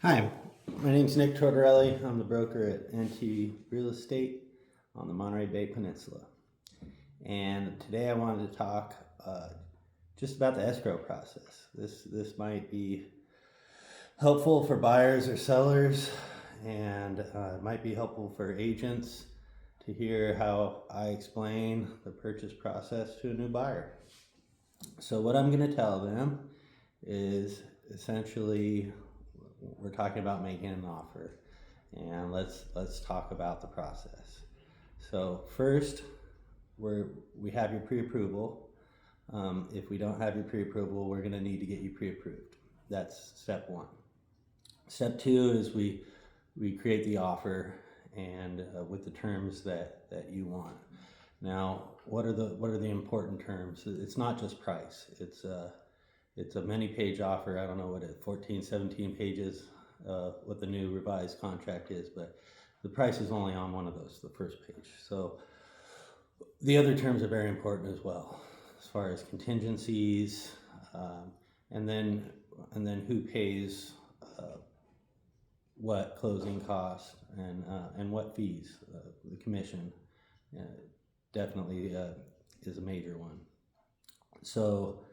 Hi, my name's Nick Tortorelli. I'm the broker at NT Real Estate on the Monterey Bay Peninsula. And today I wanted to talk just about the escrow process. This might be helpful for buyers or sellers, and it might be helpful for agents to hear how I explain the purchase process to a new buyer. So what I'm going to tell them is essentially we're talking about making an offer, and let's talk about the process. So first, we have your pre-approval. If we don't have your pre-approval, we're going to need to get you pre-approved. That's step one. Step two is we create the offer and with the terms that you want. Now, what are the important terms? It's not just price. It's a many-page offer. I don't know what 14, 17 pages, what the new revised contract is, but the price is only on one of those, the first page. So the other terms are very important as well, as far as contingencies, and then who pays what closing costs and what fees. The commission definitely is a major one. So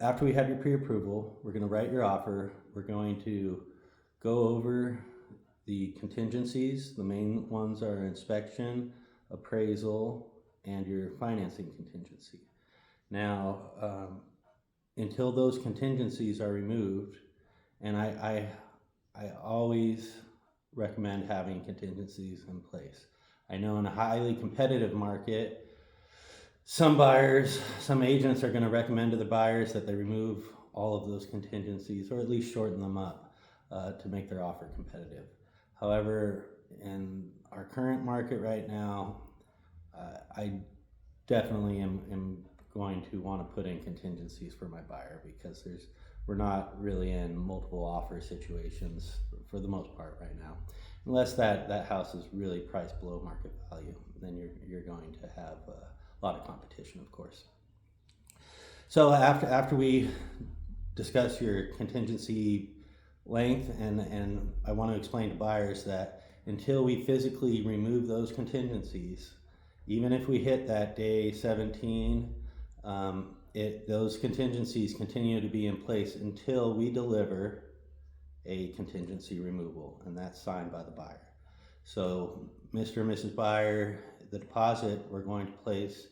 after we have your pre-approval, we're going to write your offer. We're going to go over the contingencies. The main ones are inspection, appraisal, and your financing contingency. Now, until those contingencies are removed, and I always recommend having contingencies in place. I know in a highly competitive market, some agents are going to recommend to the buyers that they remove all of those contingencies, or at least shorten them up to make their offer competitive. However, in our current market right now, I definitely am going to want to put in contingencies for my buyer, because we're not really in multiple offer situations for the most part right now. Unless that house is really priced below market value, then you're going to have a lot of competition, of course. So after we discuss your contingency length, and I want to explain to buyers that until we physically remove those contingencies, even if we hit that day 17, those contingencies continue to be in place until we deliver a contingency removal, and that's signed by the buyer. So Mr. and Mrs. Buyer, the deposit we're going to place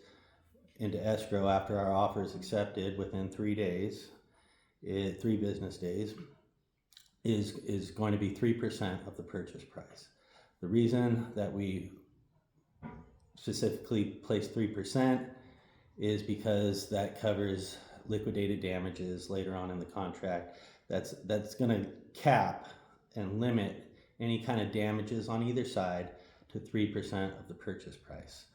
into escrow after our offer is accepted within 3 days, 3 business days, is going to be 3% of the purchase price. The reason that we specifically place 3% is because that covers liquidated damages later on in the contract. That's going to cap and limit any kind of damages on either side to 3% of the purchase price,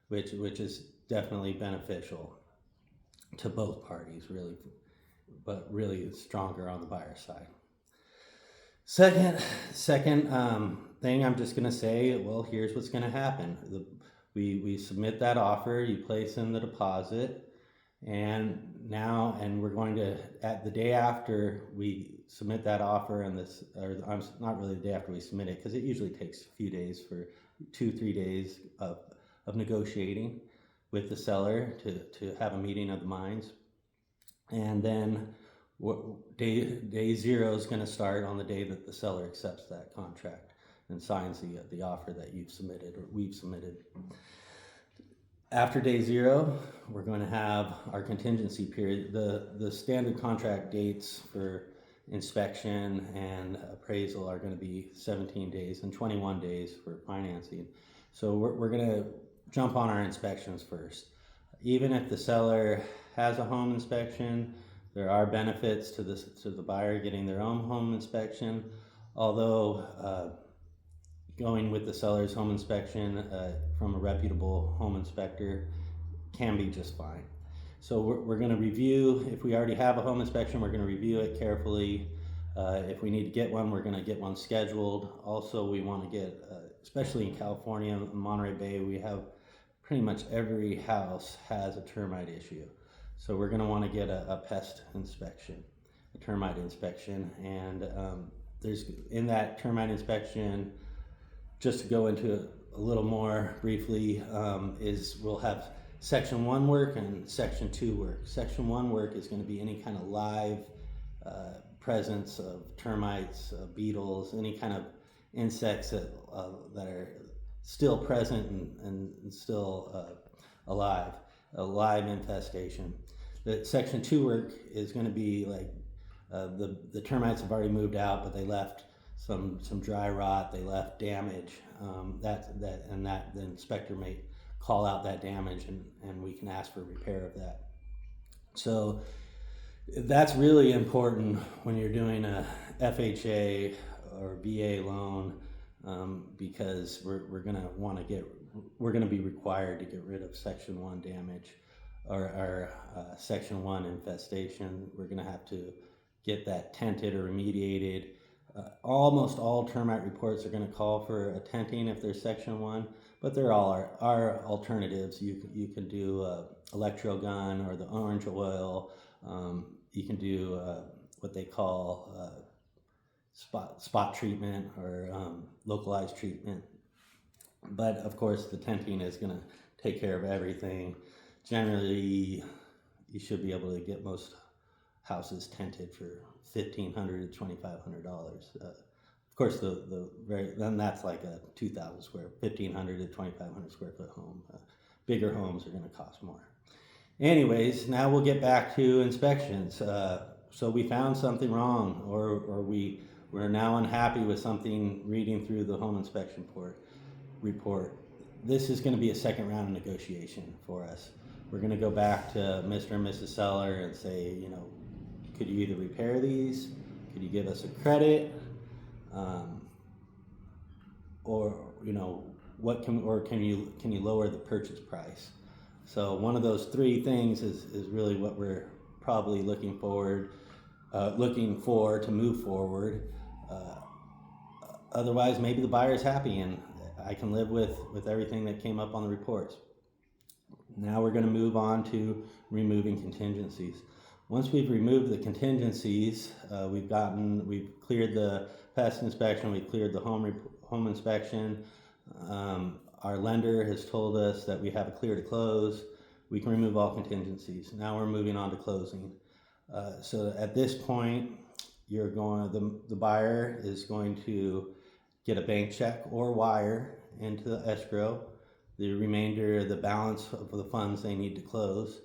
which is definitely beneficial to both parties, really, but really stronger on the buyer side. Second thing I'm just going to say, well, here's what's going to happen. We submit that offer, you place in the deposit, and we're going to, at the day after we submit that offer, not really the day after we submit it, because it usually takes a few days, for 2-3 days of negotiating with the seller to have a meeting of the minds. And then day 0 is going to start on the day that the seller accepts that contract and signs the offer that you've submitted, or we've submitted. After day 0, we're going to have our contingency period. The standard contract dates for inspection and appraisal are going to be 17 days and 21 days for financing. So we're going to jump on our inspections first. Even if the seller has a home inspection, there are benefits to the buyer getting their own home inspection, although going with the seller's home inspection from a reputable home inspector can be just fine. So we're going to review, if we already have a home inspection, we're going to review it carefully. If we need to get one, we're going to get one scheduled. Also, we want to get, especially in California, Monterey Bay, we have pretty much every house has a termite issue. So we're going to want to get a pest inspection, a termite inspection, and there's in that termite inspection, just to go into it a little more briefly, is we'll have section 1 work and section 2 work. Section 1 work is going to be any kind of live presence of termites, beetles, any kind of insects that are still present and still alive, a live infestation. The section 2 work is going to be like the termites have already moved out, but they left some dry rot, they left damage. The inspector may call out that damage, and we can ask for repair of that. So that's really important when you're doing a FHA or VA loan, because we're going to be required to get rid of section 1 damage or section 1 infestation. We're going to have to get that tented or remediated. Almost all termite reports are going to call for a tenting if there's section 1, but there are alternatives. You can do electro gun or the orange oil. You can do what they call spot treatment or localized treatment. But of course, the tenting is going to take care of everything. Generally, you should be able to get most houses tented for $1,500 to $2,500. Of course, then that's like a 2,000 square, 1,500 to 2,500 square foot home. Bigger homes are going to cost more. Anyways, now we'll get back to inspections. So we found something wrong, or we're now unhappy with something reading through the home inspection report. This is going to be a second round of negotiation for us. We're going to go back to Mr. and Mrs. Seller and say, could you either repair these? Could you give us a credit? Or can you lower the purchase price? So one of those three things is really what we're probably looking for to move forward. Otherwise, maybe the buyer's happy and I can live with everything that came up on the reports. Now we're going to move on to removing contingencies. Once we've removed the contingencies, we've cleared the pest inspection, we've cleared the home inspection. Our lender has told us that we have a clear to close. We can remove all contingencies. Now we're moving on to closing. So at this point, the buyer is going to get a bank check or wire into the escrow. The remainder, the balance of the funds they need to close.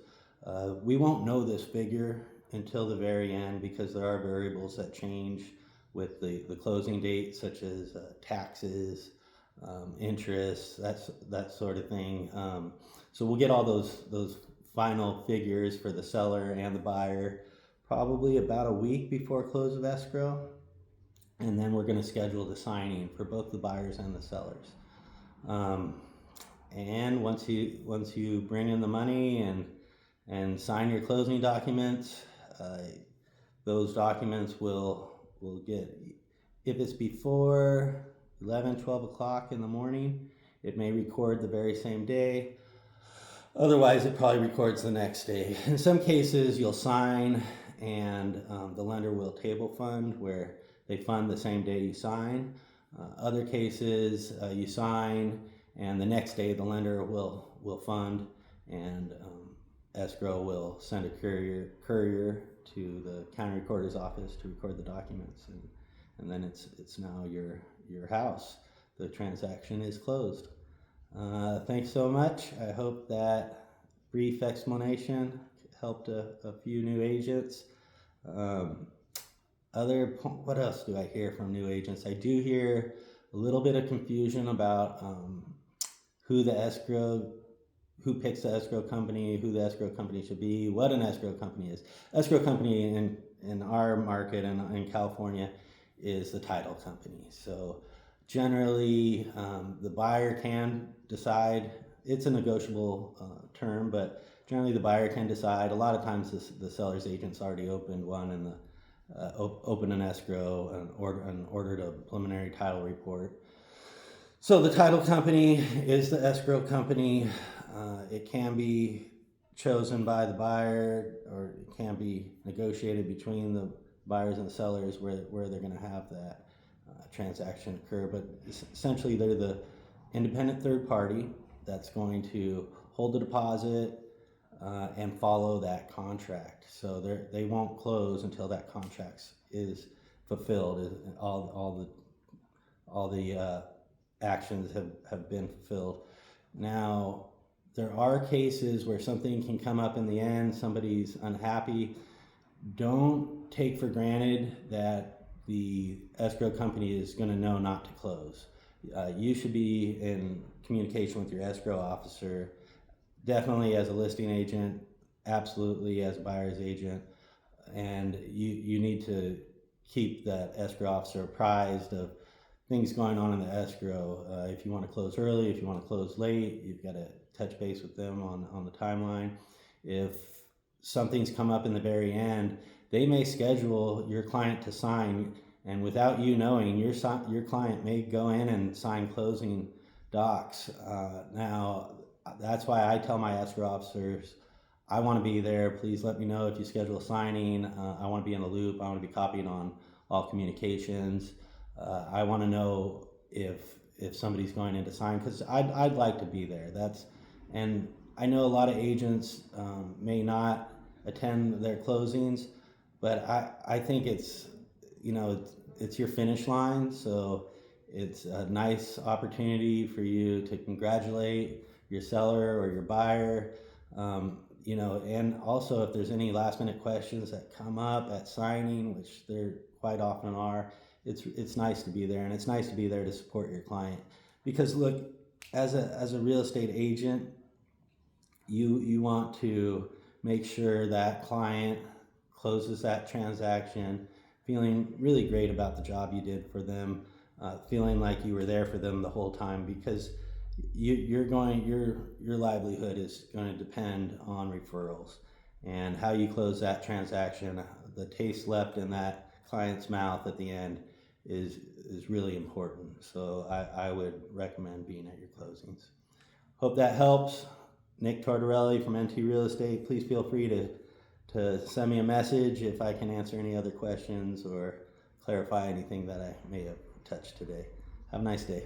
We won't know this figure until the very end because there are variables that change with the closing date, such as taxes, interest, that sort of thing. So we'll get all those final figures for the seller and the buyer probably about a week before close of escrow, and then we're going to schedule the signing for both the buyers and the sellers. And once you bring in the money and sign your closing documents, those documents will get, if it's before 11, 12 o'clock in the morning, it may record the very same day. Otherwise, it probably records the next day. In some cases, you'll sign and the lender will table fund, where they fund the same day you sign. Other cases, you sign and the next day the lender will fund, and escrow will send a courier to the county recorder's office to record the documents, and then it's now your house. The transaction is closed. Thanks so much. I hope that brief explanation helped a few new agents. What else do I hear from new agents? I do hear a little bit of confusion about who picks the escrow company, who the escrow company should be, what an escrow company is. Escrow company in our market and in California is the title company. So generally, the buyer can decide. It's a negotiable term, but generally the buyer can decide. A lot of times the seller's agent's already opened one and opened an escrow and ordered a preliminary title report. So the title company is the escrow company. It can be chosen by the buyer, or it can be negotiated between the buyers and the sellers where they're going to have that. transaction occur. But essentially, they're the independent third party that's going to hold the deposit and follow that contract. So they won't close until that contract is fulfilled. All the actions have been fulfilled. Now, there are cases where something can come up in the end, somebody's unhappy. Don't take for granted that the escrow company is going to know not to close. You should be in communication with your escrow officer, definitely as a listing agent, absolutely as a buyer's agent, and you need to keep that escrow officer apprised of things going on in the escrow. If you want to close early, if you want to close late, you've got to touch base with them on the timeline. If something's come up in the very end, they may schedule your client to sign, and without you knowing, your client may go in and sign closing docs. Now, that's why I tell my escrow officers, I want to be there. Please let me know if you schedule a signing. I want to be in the loop. I want to be copied on all communications. I want to know if somebody's going in to sign, because I'd like to be there. And I know a lot of agents may not attend their closings, but I think it's your finish line. So it's a nice opportunity for you to congratulate your seller or your buyer. And also if there's any last minute questions that come up at signing, which there quite often are, it's nice to be there, and it's nice to be there to support your client. Because look, as a real estate agent, you want to make sure that client closes that transaction feeling really great about the job you did for them, feeling like you were there for them the whole time, because your livelihood is going to depend on referrals, and how you close that transaction, the taste left in that client's mouth at the end is really important. So I would recommend being at your closings. Hope that helps. Nick Tortorelli from NT Real Estate. Please feel free to send me a message if I can answer any other questions or clarify anything that I may have touched today. Have a nice day.